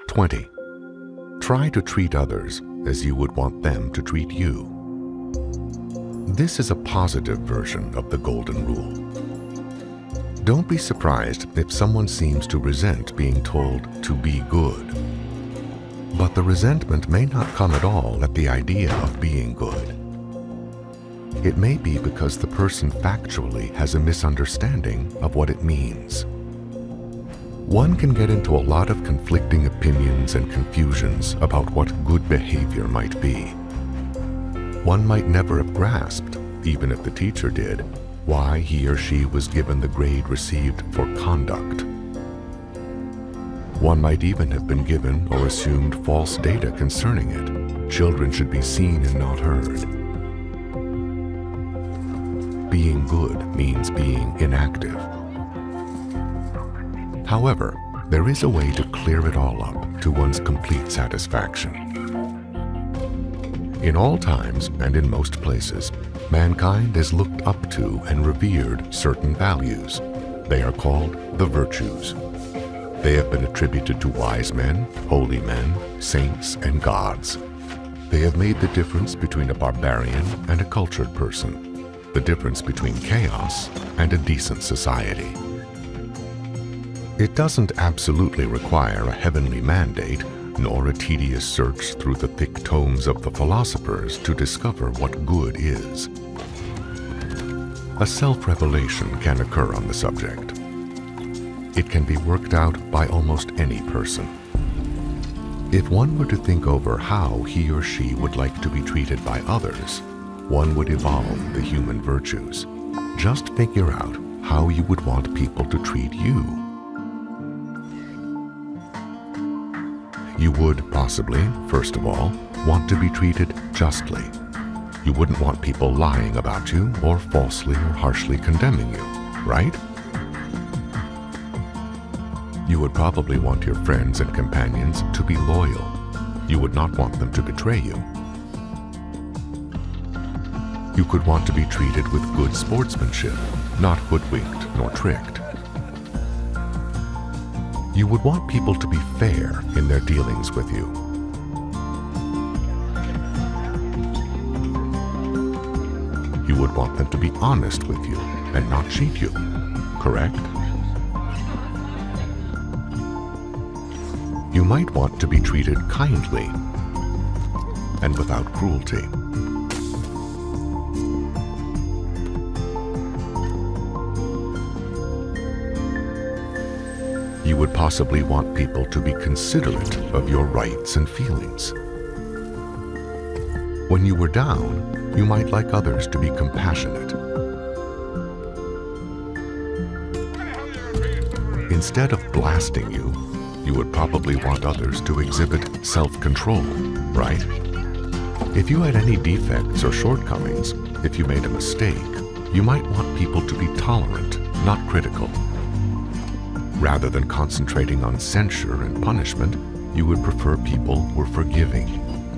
20. Try to treat others as you would want them to treat you. This is a positive version of the golden rule. Don't be surprised if someone seems to resent being told to be good. But the resentment may not come at all at the idea of being good. It may be because the person factually has a misunderstanding of what it means. One can get into a lot of conflicting opinions and confusions about what good behavior might be. One might never have grasped, even if the teacher did, why he or she was given the grade received for conduct. One might even have been given or assumed false data concerning it. Children should be seen and not heard. Being good means being inactive. However, there is a way to clear it all up to one's complete satisfaction. In all times and in most places, mankind has looked up to and revered certain values. They are called the virtues. They have been attributed to wise men, holy men, saints, and gods. They have made the difference between a barbarian and a cultured person, the difference between chaos and a decent society. It doesn't absolutely require a heavenly mandate, nor a tedious search through the thick tomes of the philosophers to discover what good is. A self-revelation can occur on the subject. It can be worked out by almost any person. If one were to think over how he or she would like to be treated by others, one would evolve the human virtues. Just figure out how you would want people to treat you. You would possibly, first of all, want to be treated justly. You wouldn't want people lying about you or falsely or harshly condemning you, right? You would probably want your friends and companions to be loyal. You would not want them to betray you. You could want to be treated with good sportsmanship, not hoodwinked nor tricked. You would want people to be fair in their dealings with you. You would want them to be honest with you and not cheat you, correct? You might want to be treated kindly and without cruelty. You would possibly want people to be considerate of your rights and feelings. When you were down, you might like others to be compassionate. Instead of blasting you, you would probably want others to exhibit self-control, right? If you had any defects or shortcomings, if you made a mistake, you might want people to be tolerant, not critical. Rather than concentrating on censure and punishment, you would prefer people were forgiving,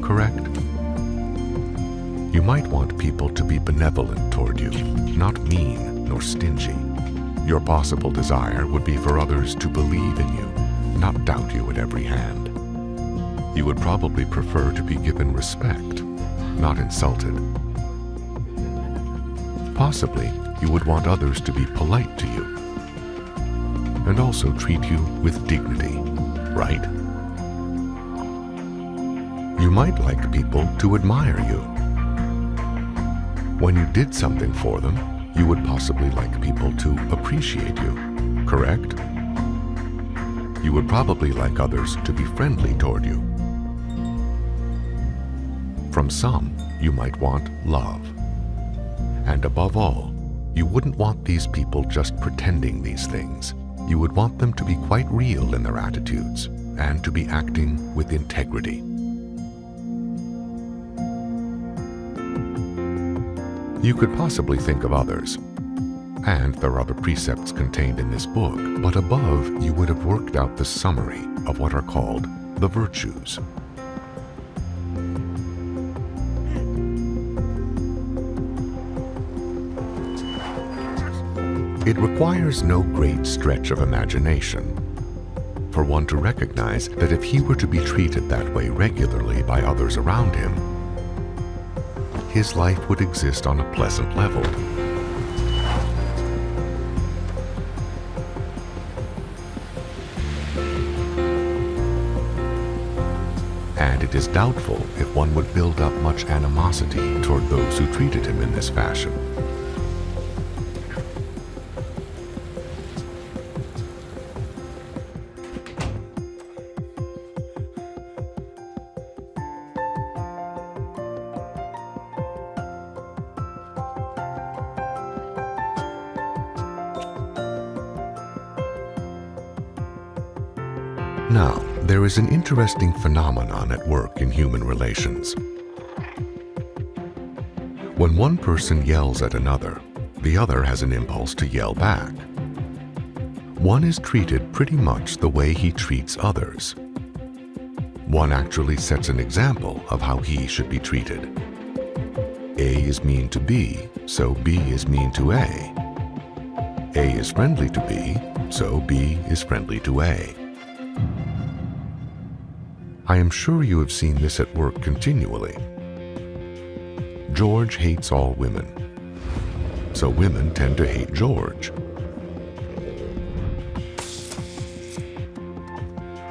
correct? You might want people to be benevolent toward you, not mean nor stingy. Your possible desire would be for others to believe in you, not doubt you at every hand. You would probably prefer to be given respect, not insulted. Possibly, you would want others to be polite to you, and also treat you with dignity, right? You might like people to admire you. When you did something for them, you would possibly like people to appreciate you, correct? You would probably like others to be friendly toward you. From some, you might want love. And above all, you wouldn't want these people just pretending these things. You would want them to be quite real in their attitudes and to be acting with integrity. You could possibly think of others, and there are other precepts contained in this book, but above you would have worked out the summary of what are called the virtues. It requires no great stretch of imagination for one to recognize that if he were to be treated that way regularly by others around him, his life would exist on a pleasant level. And it is doubtful if one would build up much animosity toward those who treated him in this fashion. Now, there is an interesting phenomenon at work in human relations. When one person yells at another, the other has an impulse to yell back. One is treated pretty much the way he treats others. One actually sets an example of how he should be treated. A is mean to B, so B is mean to A. A is friendly to B, so B is friendly to A. I am sure you have seen this at work continually. George hates all women, so women tend to hate George.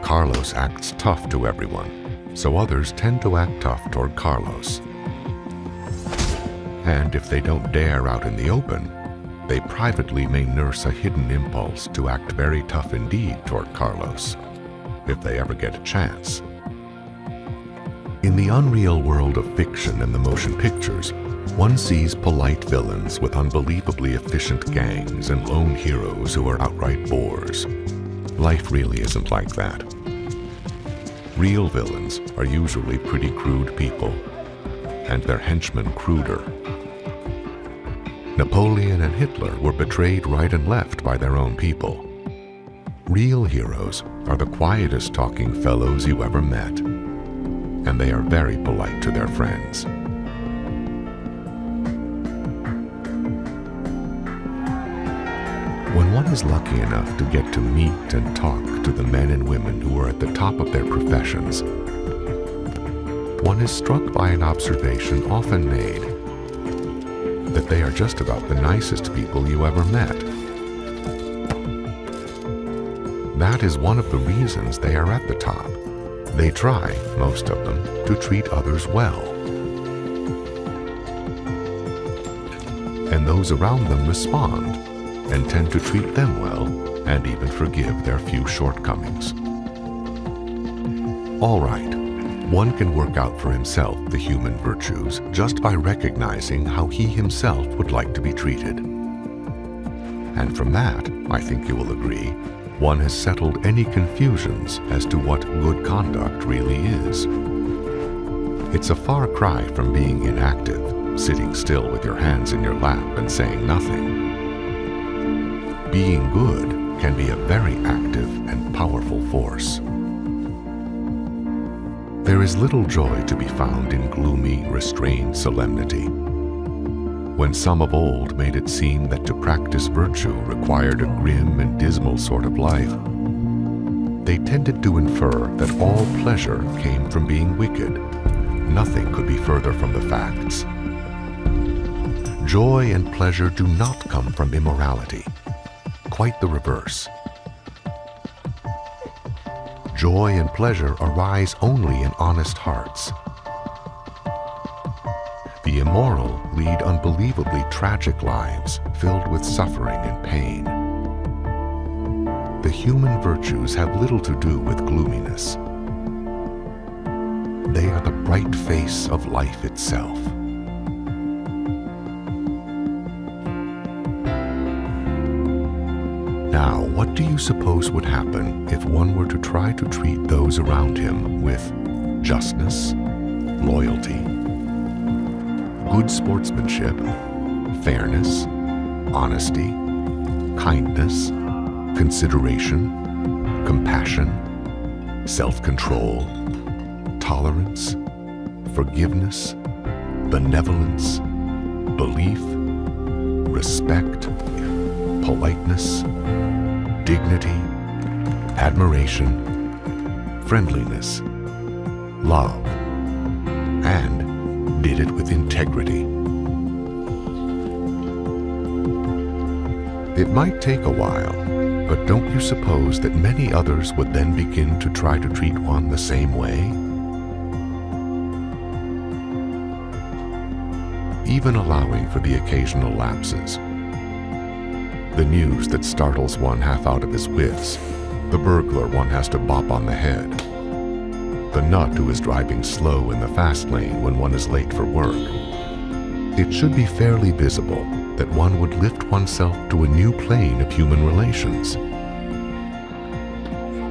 Carlos acts tough to everyone, so others tend to act tough toward Carlos. And if they don't dare out in the open, they privately may nurse a hidden impulse to act very tough indeed toward Carlos, if they ever get a chance. In the unreal world of fiction and the motion pictures, one sees polite villains with unbelievably efficient gangs and lone heroes who are outright bores. Life really isn't like that. Real villains are usually pretty crude people, and their henchmen cruder. Napoleon and Hitler were betrayed right and left by their own people. Real heroes are the quietest talking fellows you ever met, and they are very polite to their friends. When one is lucky enough to get to meet and talk to the men and women who are at the top of their professions, one is struck by an observation often made, that they are just about the nicest people you ever met. That is one of the reasons they are at the top. They try, most of them, to treat others well. And those around them respond and tend to treat them well and even forgive their few shortcomings. All right, one can work out for himself the human virtues just by recognizing how he himself would like to be treated. And from that, I think you will agree, one has settled any confusions as to what good conduct really is. It's a far cry from being inactive, sitting still with your hands in your lap and saying nothing. Being good can be a very active and powerful force. There is little joy to be found in gloomy, restrained solemnity. When some of old made it seem that to practice virtue required a grim and dismal sort of life, they tended to infer that all pleasure came from being wicked. Nothing could be further from the facts. Joy and pleasure do not come from immorality. Quite the reverse. Joy and pleasure arise only in honest hearts. The immoral lead unbelievably tragic lives filled with suffering and pain. The human virtues have little to do with gloominess. They are the bright face of life itself. Now, what do you suppose would happen if one were to try to treat those around him with justness, loyalty, good sportsmanship, fairness, honesty, kindness, consideration, compassion, self-control, tolerance, forgiveness, benevolence, belief, respect, politeness, dignity, admiration, friendliness, love, and did it with integrity. It might take a while, but don't you suppose that many others would then begin to try to treat one the same way? Even allowing for the occasional lapses. The news that startles one half out of his wits, the burglar one has to bop on the head, the nut who is driving slow in the fast lane when one is late for work. It should be fairly visible that one would lift oneself to a new plane of human relations.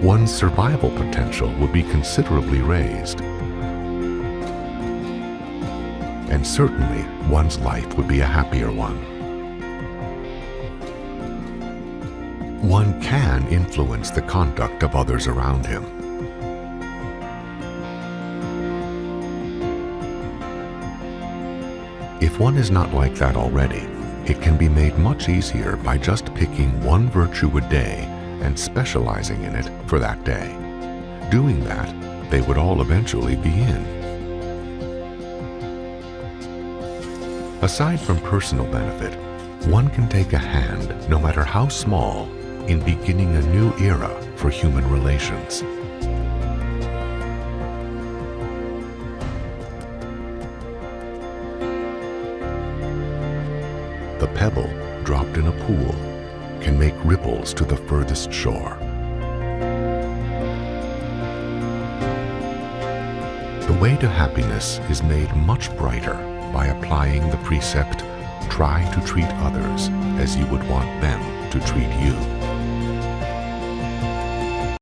One's survival potential would be considerably raised. And certainly, one's life would be a happier one. One can influence the conduct of others around him. If one is not like that already, it can be made much easier by just picking one virtue a day and specializing in it for that day. Doing that, they would all eventually be in. Aside from personal benefit, one can take a hand, no matter how small, in beginning a new era for human relations. The pebble dropped in a pool can make ripples to the furthest shore. The way to happiness is made much brighter by applying the precept, try to treat others as you would want them to treat you.